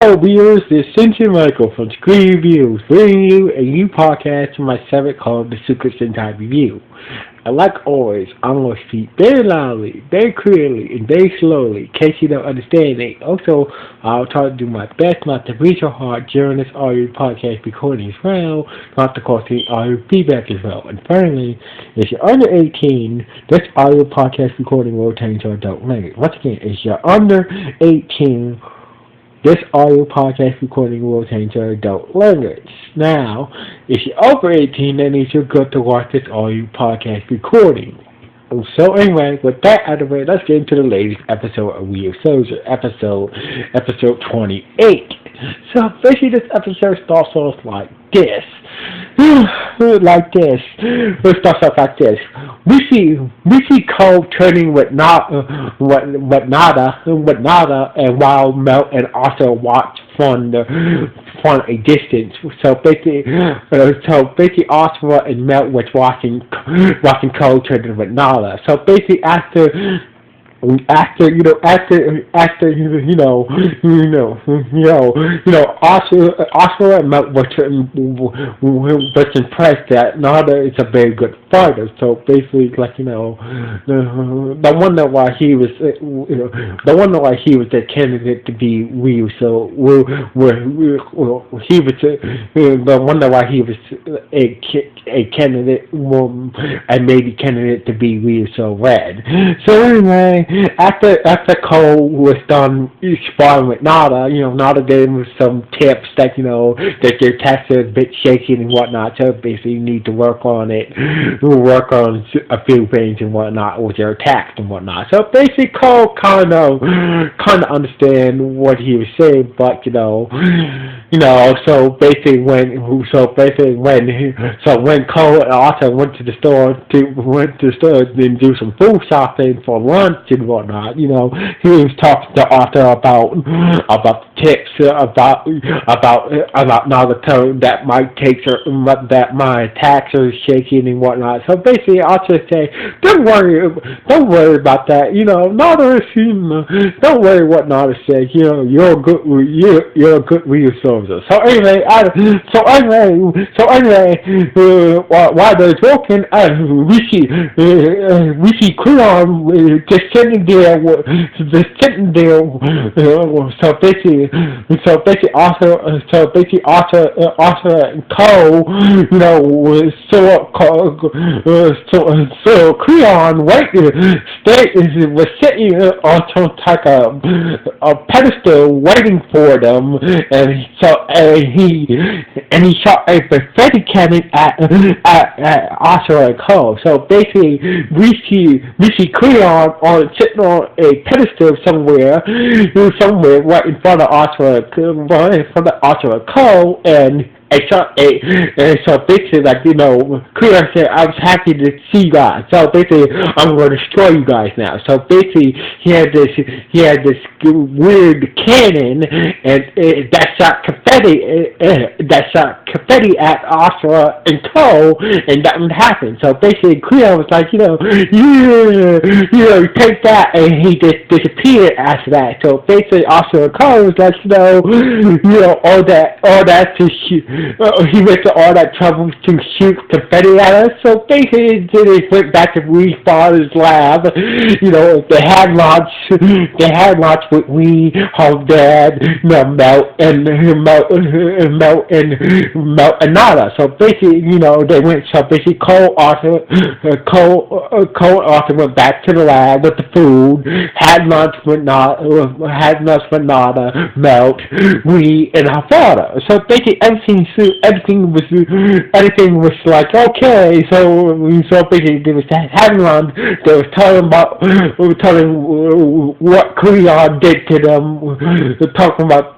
Hello viewers, this is Sentai Michael from Screen Reviews, bringing you a new podcast from my segment called The Secret Sentai Review. And like always, I'm going to speak very loudly, very clearly, and very slowly, in case you don't understand it. Also, I'll try to do my best not to breathe so hard during this audio podcast recording as well, not to cause any audio feedback as well. And finally, if you're under 18, this audio podcast recording will change to adult language. Once again, if you're under 18, this audio podcast recording will change to adult language. Now, if you're over 18, then you should go to watch this audio podcast recording. So anyway, with that out of the way, let's get into the latest episode of Ryusoulger, episode 28. So basically this episode starts off like this. Like this. It starts off like this. We see Cole turning with Nada and while Melt and also watch from a distance. So basically Oscar and Melt was watching Cole turning with Nada. So basically after Oscar and Melt was impressed that Nada is a very good fighter. So basically, the wonder why he was the candidate to be Ryu. So the wonder why he was a candidate and maybe candidate to be Ryu so red. So anyway. After Cole was done sparring with Nada, Nada gave him some tips that, that your attacks are a bit shaky and whatnot, so basically you need to work on it, work on a few things and whatnot with your attacks and whatnot. So basically Cole kind of understand what he was saying, but, so basically when Cole also went to the store and do some food shopping for lunch and whatnot, he was talking to Arthur about tips about Naruto that my attacks are shaking and whatnot. So basically Arthur said, don't worry about that, Naruto, don't worry what Naruto says, you're a good Ryusoulger. So anyway, while they're talking, we see Creon just sitting there. So basically, Arthur and Cole, so Creon was sitting on like a pedestal waiting for them, and he shot a confetti cannon at Arthur and Cole. So basically, we see Creon sitting on a pedestal somewhere right in front of Arthur and Cole, and so basically, Creon said, I was happy to see you guys. So basically, I'm going to destroy you guys now. So basically, he had this weird cannon, and that shot confetti at Asura and Cole, and that would happen. So basically, Creon was like, take that, and he just disappeared after that. So basically, Asura and Cole was like, all that to shoot. He went to all that trouble to shoot confetti at us. So basically, they went back to Wee's father's lab. They had lunch with Wee, her dad, Melt and Nada. So basically, they went. So basically, Cole Arthur went back to the lab with the food. Had lunch with Nada, Melt, Wee, and her father. So basically, everything was like okay. So basically they was having lunch. They was telling what Creon did to them. Talking about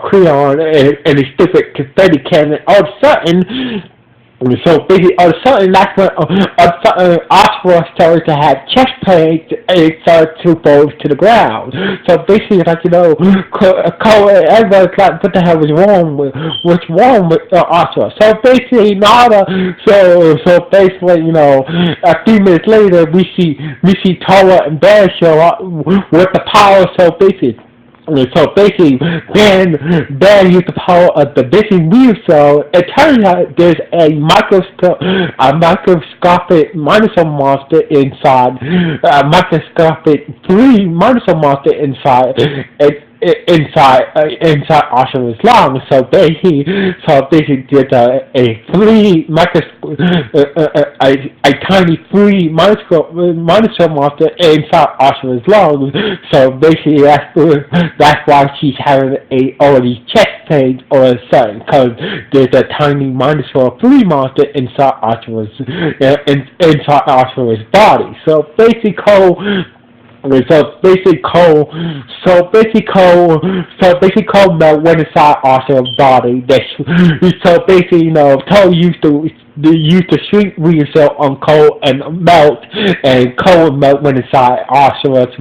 Creon and his stupid confetti cannon. All of a sudden. So basically, all of a sudden, that's when Oscar started to have chest pains and it started to fall to the ground. So basically, Cole, everybody's like, what the hell what's wrong with Oscar? So basically, Nada, so basically, a few minutes later, we see Toa and Bear show up with the power. So basically, So basically, Ben used the power of the Vision Ryusoulger. It turns out there's a microscopic dinosaur monster inside, a microscopic 3 dinosaur monster inside Osha's lung. So basically, there's a tiny 3 monster monster inside Osha's lung. So basically, that's why she's having all these chest pains all of a sudden, because there's a tiny dinosaur 3 monster inside Osha's body. Cole went inside Oscar's body. So basically, Cole used to shrink yourself on Cole and melt, and Cole and melt went inside Oscar's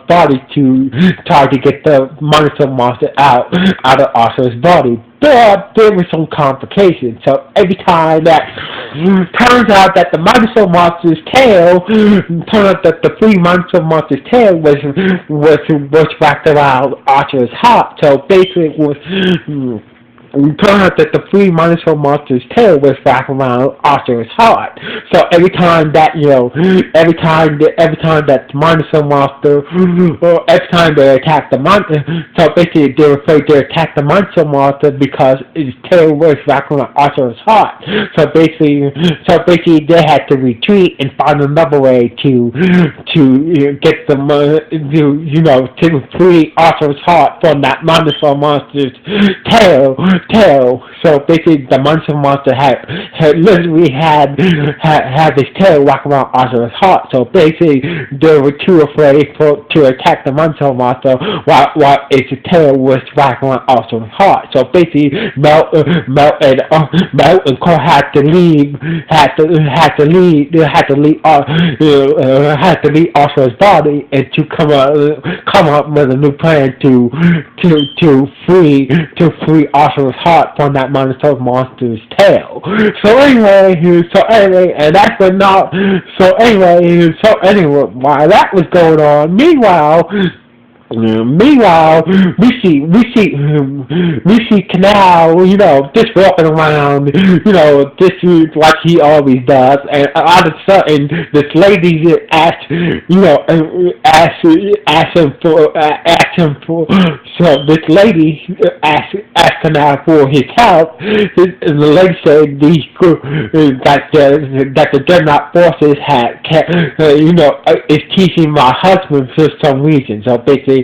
body to try to get the monster out of Oscar's body. But there were some complications. So every time turns out that the dinosaur monster's tail, the 3 dinosaur monster's tail was wrapped around Archer's heart. So basically, it was. Turns out that the 3 dinosaur monster's tail was wrapped around Archer's heart. So every time that dinosaur monster, or every time they attacked the monster, so basically they were afraid to attack the dinosaur monster because its tail was wrapped around Archer's heart. So basically they had to retreat and find another way to get the to free Archer's heart from that dinosaur monster's tail. So basically, the monster had literally had his tail wrapped around Arthur's heart. So basically, they were too afraid to attack the monster while its tail was wrapped around Arthur's heart. So basically, Mel and Cole had to leave Arthur's body and to come up with a new plan to free Arthur's heart from that monster's tail. So anyway, and that's what not. So anyway, while that was going on, meanwhile, we see Canal, just walking around, just like he always does, and all of a sudden, this lady asked him for, so this lady asked Canal for his help, and the lady said that the Dreadnought forces is teaching my husband for some reason. So basically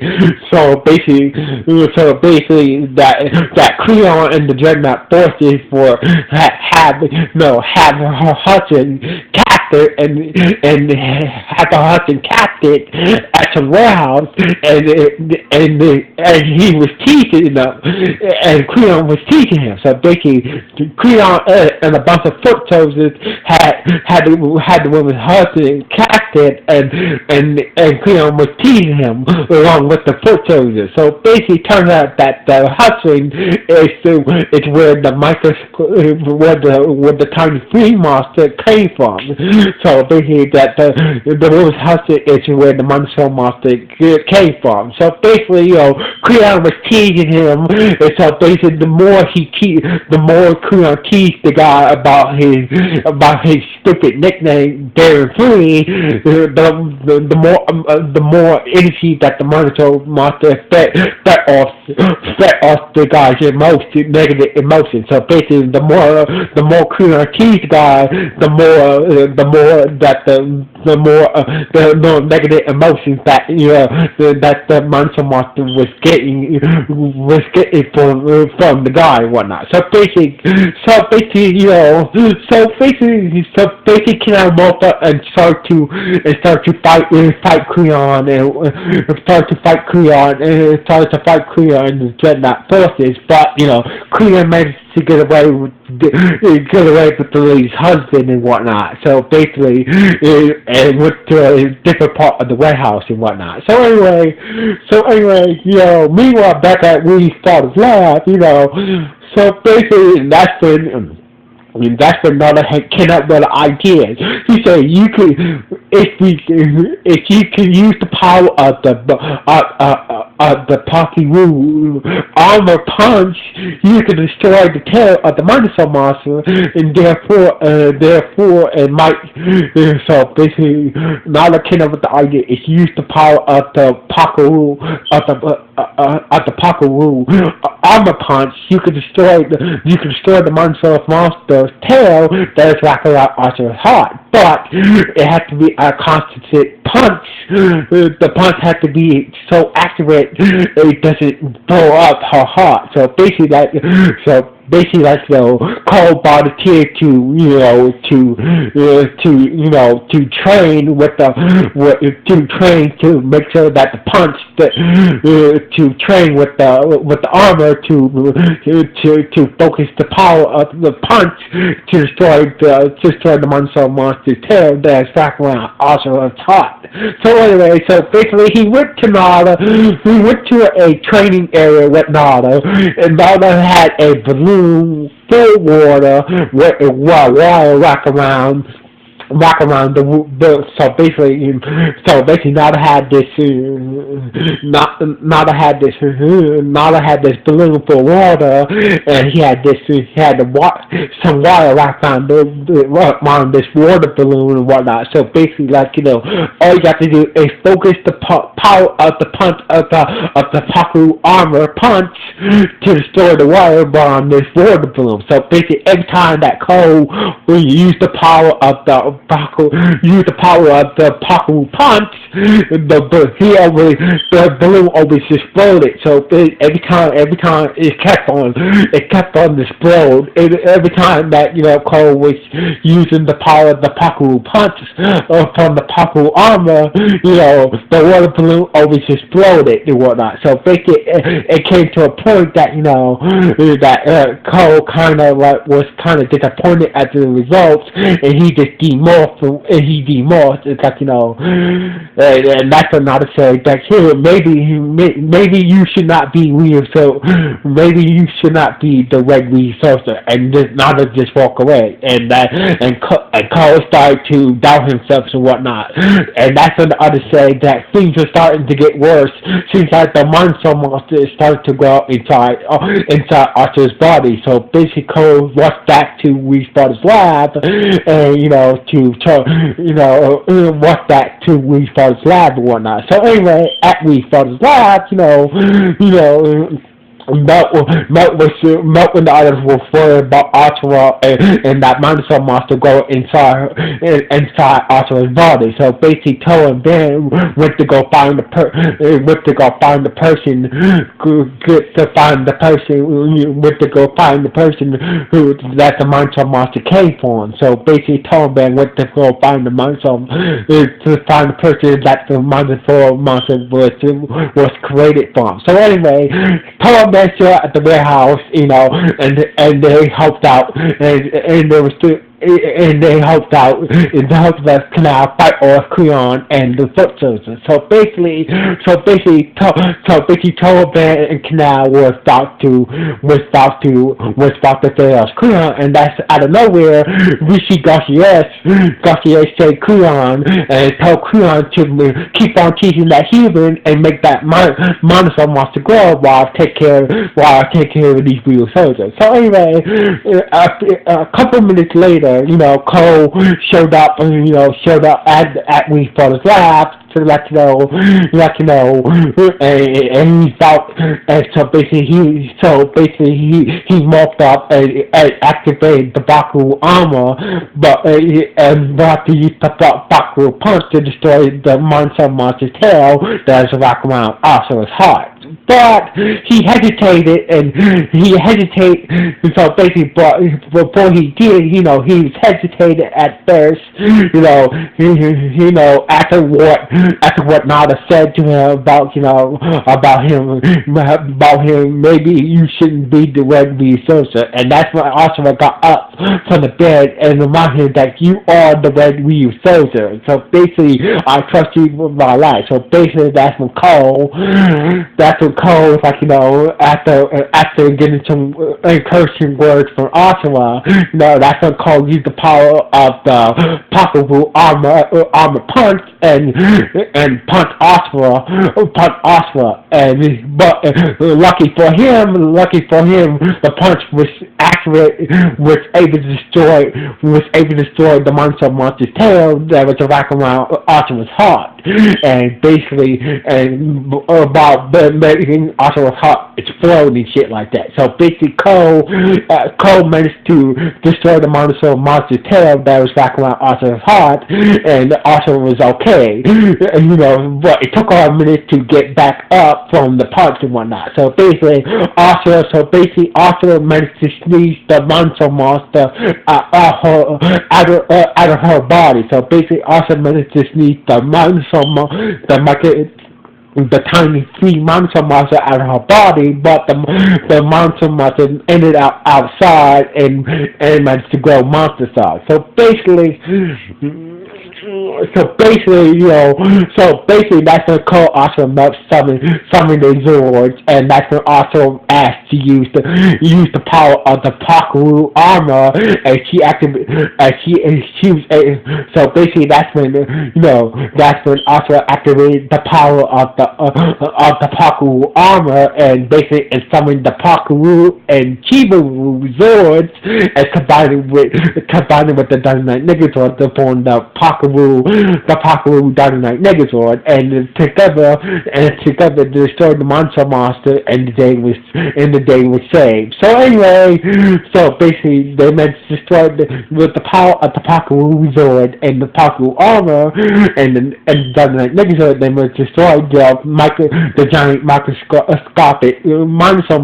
that Creon and the Dreadnought forces have her husband captured and had the husband captured at some warehouse, and he was teaching and Creon was teaching him. So basically, Creon and a bunch of foot soldiers had the woman's husband captured, and Creon was teaching him along with the foot soldiers. So basically, it turns out that the hustling is where the tiny free monster came from. So basically, that the woman's hustling is where the monster monster came from. So basically, Creon was teasing him, and so basically, the more Creon teased the guy about his stupid nickname, Darren Free, the more energy that the monster fed off the guy's negative emotions. So basically, the more Creon teased the guy, the more negative emotions that the monster was getting from the guy and whatnot. So basically, Canal woke up and start to fight Creon and start to fight Creon and the Dreadnought forces. But Creon managed to get away with the lady's husband and whatnot. So basically, and went to a different part of the warehouse and whatnot. So anyway, meanwhile back at Wee Starter's lab, so basically that's when And that's when Nana came up with the idea. He said you could, if you can use the power of the Pocky Woo armor punch, you can destroy the tail of the Minosaur monster, and therefore, it might. So basically, Nana came up with the idea: is use the power of the Pocky Woo of the Pocky Woo armor punch. You can destroy the Minosaur monster's tail that is wrapped around Archer's heart, but it has to be a constant punch. The punch has to be so accurate it doesn't blow up her heart. So basically, that's Cole volunteered to train to make sure that the punch to train with the armor to focus the power of the punch to destroy the monster's tail that's wrapped around Oscar's heart. So anyway, so basically he went to Nada. We went to a training area with Nada, and Nada had a balloon full of water with a wire wrapped around so basically Nada had this balloon full of water, and he had some wire wrapped around this water balloon and whatnot. So basically, all you have to do is focus the power of the punch of the Paku armor punch to destroy the wire on this water balloon. So basically, every time that Cole will use the power of the Paku punch, the balloon always exploded. So every time it kept on explode. Every time that Cole was using the power of the Paku punch from the Paku armor, the water balloon always exploded and whatnot. So basically, it came to a point that Cole was kind of disappointed at the results, and he just demorphed. It's and that's another say that here maybe you should not be weird. So maybe you should not be the red Ryusoulger, and just walk away. And Cole started to doubt himself and whatnot. And that's when the others say that things are starting to get worse. Seems like the monster is starting to grow inside Archer's body. So basically, Cole rushed back to Respawn's lab, and what's that to Respawn's lab and whatnot. So anyway, at Respawn's lab, Melt when the others were worried about Archer and that Minosaur monster going inside Archer's body. So basically, Toe and Ben went to go find the person who that the Minosaur monster came from. So basically, Toe and Ben went to go find the person that the Minosaur monster was created from. So anyway, Toe and Ben at the warehouse, and they helped out, and there was they helped the Canal fight off Creon and the Foot Soldiers. So basically, Toa Bear and Canal was about to fight off Creon, and that's out of nowhere. Rishi Garcia said Creon and told Creon to keep on teaching that human and make that Minosaur monster grow while I take care of these real soldiers. So anyway, a couple minutes later, Cole showed up at We Father's lab to let you know, and he felt, and so basically he morphed up and activated the Baku armor, but and brought to use the Baku punch to destroy the monster's tail that is wrapped around Asura's heart. But he hesitated, so basically, before he did, he was hesitated at first, after what Nada said to him about him, maybe you shouldn't be the red Ryusoulger, and that's when Asura got up from the bed and reminded him that you are the red Ryusoulger. So basically, I trust you with my life. So basically, that's when Cole that's what Cole, like, after getting some encouraging words from Ottawa, that's when Cole used the power of the Pakawu armor punch and punch Ottawa, and but lucky for him, the punch was accurate, was able to destroy the monster's tail that was wrapping around Ottawa's heart. And basically, about making Ottawa's heart explode and shit like that. So basically, Cole managed to destroy the monster's tail that was wrapping around Ottawa's heart, and Ottawa was okay. But it took her a minute to get back up from the punch and whatnot. So basically, Ottawa managed to sneeze the monster out of her body. So basically, Ottawa managed to sneeze the tiny free monster out of her body, but the monster ended up outside and managed to grow monster size. So basically, that's when Cole also summoned the Zords, and that's when also asked to use the power of the Pakawu armor, and so basically that's when also activated the power of the Pakawu armor, and basically summoned the Pakawu and Chibawu Zords, and combined with the Dynamite Negazord to form the Pakawu Dynamite Negazord, and together destroyed the monster, and the day was saved. So anyway, basically they managed to destroy with the power of the Pakawu Zord and the Pakawu armor and the Dynamite Negazord. They managed to destroy the giant microscopic monster,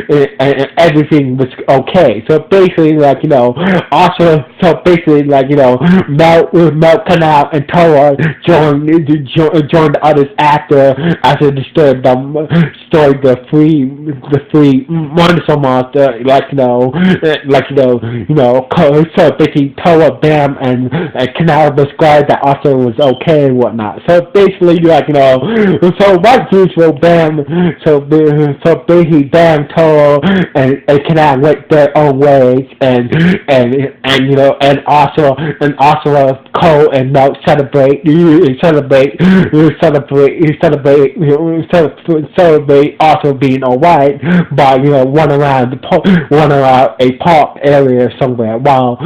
and everything was okay. So basically, Melt Canal and Toa joined the others after destroyed the free monster, so basically Toa, Bam, and Canal described that also was okay and whatnot. So basically, so like usual, Bam, so basically Bam, Toa, and Canal went their own ways, and also Cole and Melt celebrate also being alright by run around a park area somewhere while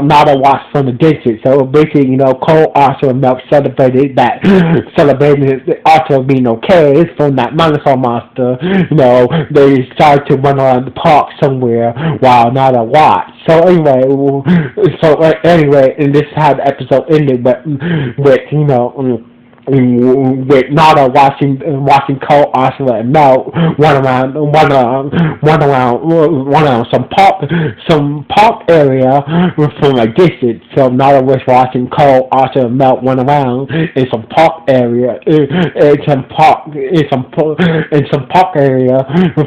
Nada watched from the distance. So basically, Cole also and Melt celebrated also being okay from that monster. They started to run around the park somewhere while Nada watched. So anyway, and this is how the episode ended, with Nada watching Cole, Oscar, and Mel run around some park area from a distance. So Nada was watching Cole, Oscar, and Mel run around in some park area,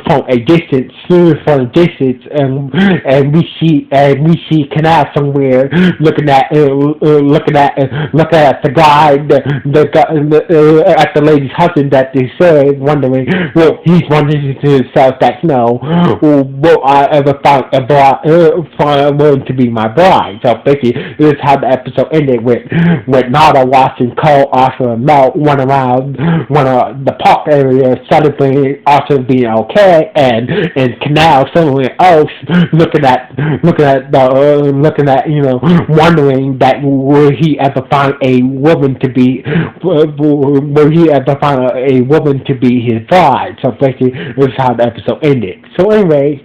from a distance, and we see Canal somewhere looking at the guy, at the lady's husband that they said, wondering, he's wondering to himself that, will I ever find a bride, willing to be my bride? So basically, this is how the episode ended with Nada watching Cole, Arthur, and Mel run around the park area, celebrating Arthur being okay, and Canal somewhere else looking at wondering that will he ever find a woman to be his bride. So basically, this is how the episode ended. So anyway,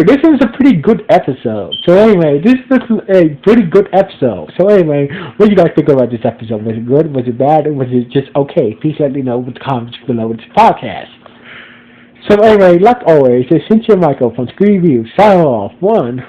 this is a pretty good episode. So anyway, this is a pretty good episode. So anyway, what do you guys think about this episode? Was it good? Was it bad? Or was it just okay? Please let me know in the comments below this podcast. So anyway, like always, it's Kishiryu Michael from Screen Review. Sign off. 1.